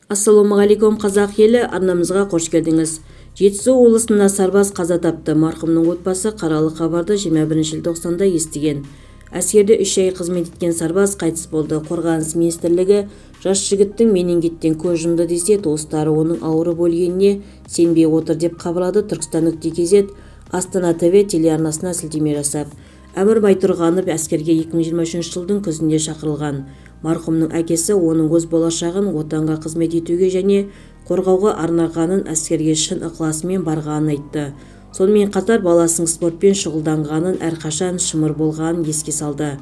Ассалаумағалейкум қазақ елі, арнамызға қош келдіңіз. Жетісу облысында сарбаз қаза тапты. Марқұмның отбасы қаралы хабарды 21 желтоқсанда естіген. Әскерде 3 ай қызмет еткен сарбаз қайтыс болды. Қорғаныс министрлігі жас жігіттің менингиттен көз жұмды десе, туыстары оның ауырып өлгеніне сенбей отыр деп хабарлады Түркістан.кз Астана ТВ телеарнасына сілтеме жасап. Әмір Байтұрғанов әскерге 2023 жылдың күзінде шақырылған. Марқұмның әкесі оның өз болашағын отанға қызмет етуге және қорғауға арнағанын, әскерге шын ықыласымен барғанын айтты. Сонымен қатар баласының спортпен шұғылданғанын, әрқашан шымыр болғанын еске салды.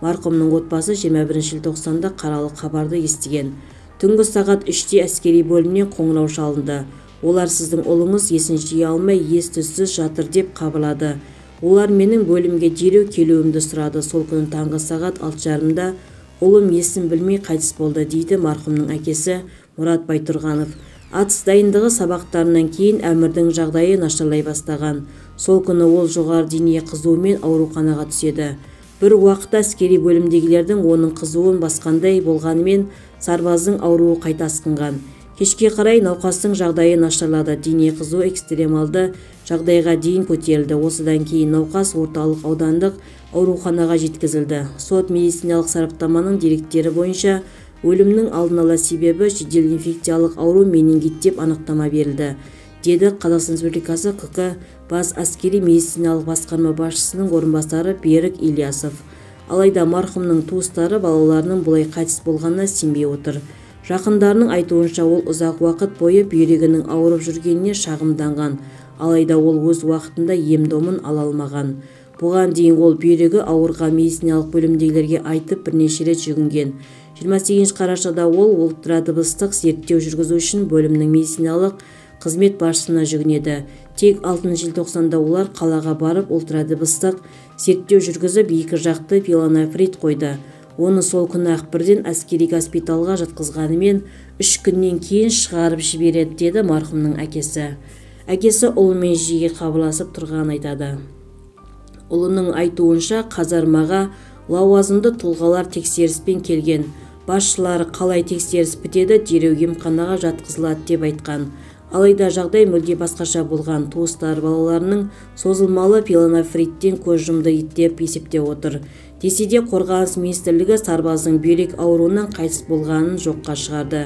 Марқұмның отбасы 21 желтоқсанда қаралы хабарды естіген. Түнгі сағат 3-те әскери бөлімнен қоңырау шалынды. Олар сіздің ұлыңыз есін жия алмай, ес-түссіз жатыр деп хабарлады. Олар менің бөлімге дереу келуімді сұрады. Сол күні таңғы сағат 6:30-да ұлым есін білмей қайтыс болды, дейді марқұмның әкесі Мұрат Байтұрғанов. Атыс дайындығы сабақтарынан кейін Әмірдің жағдайы нашарлай бастаған. Сол күні ол жоғары дене қызуымен ауруханаға түседі. Бір уақытта әскери бөлімдегілердің оның қызуын басқандай болғанымен, сарбаздың ауруы қайта асқынған. Кешке қарай науқастың жағдайы нашарлады. Дене қызуы экстремалды жағдайға дейін көтерілді. Осыдан кейін науқас орталық аудандық ауруханаға жеткізілді. Сот медициналық сараптаманың деректері бойынша өлімнің алдын ала себебі жедел инфекциялық ауру менингит деп анықтама берілді, деді Қазақстан Республикасы КК бас әскери медициналық басқарма басшысының орынбасары Берік Ильясов. Алайда марқұмның туыстары балаларының бұлай қайтыс болғанына сенбей отыр. Жақындарының айтуынша ол ұзақ уақыт бойы бүйрегінің ауырып жүргеніне шағымданған. Алайда ол өз уақытында ем-домын ала алмаған. Бұған дейін ол бүйрегі ауырған медициналық бөлімдегілерге айтып бірнеше рет жүгінген. 28 қарашада ол ультрадыбыстық зерттеу жүргізу үшін бөлімнің медициналық қызмет басшысына жүгінеді. Тек 6 желтоқсанда олар қалаға барып ультрадыбыстық зерттеу жүргізіп, екі жақты пилонефрит қойды. Оны сол күні бірден әскери госпиталға жатқызғанымен 3 күннен кейін шығарып жібереді, деді марқұмның әкесі. Әкесі ұлымен жиі хабарласып тұрғанын айтады. Ұлының айтуынша қазармаға лауазымды тұлғалар тексеріспен келген. Басшылары қалай тексеріс бітеді, дереу емханаға жатқызылады деп айтқан. Алайда жағдай мүлде басқаша болған. Туыстар балаларының созылмалы пилонефриттен көз жұмды деп есептеп отыр. Десе де Қорғаныс министрлігі сарбаздың бүйрек ауруынан қайтыс болғанын жоққа шығарды.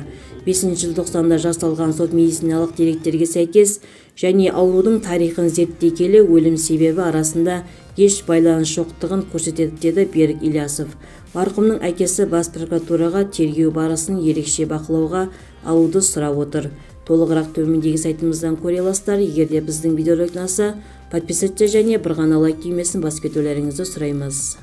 5 желтоқсанда жасалған сот медициналық деректерге сәйкес және аурудың тарихын зерттей келе өлім себебі арасында еш байланыс жоқтығын көрсетеді, деді Берік Ильясов. Марқұмның әкесі бас прокуратураға тергеу барысын ерекше бақылауға алуды сұрап отыр. Толығырақ төмендегі сайтымыздан көре аласыздар. Егер де біздің видеоролик ұнаса, подписаться және бір ғана лайк түймесін басып кетулеріңізді сұраймыз.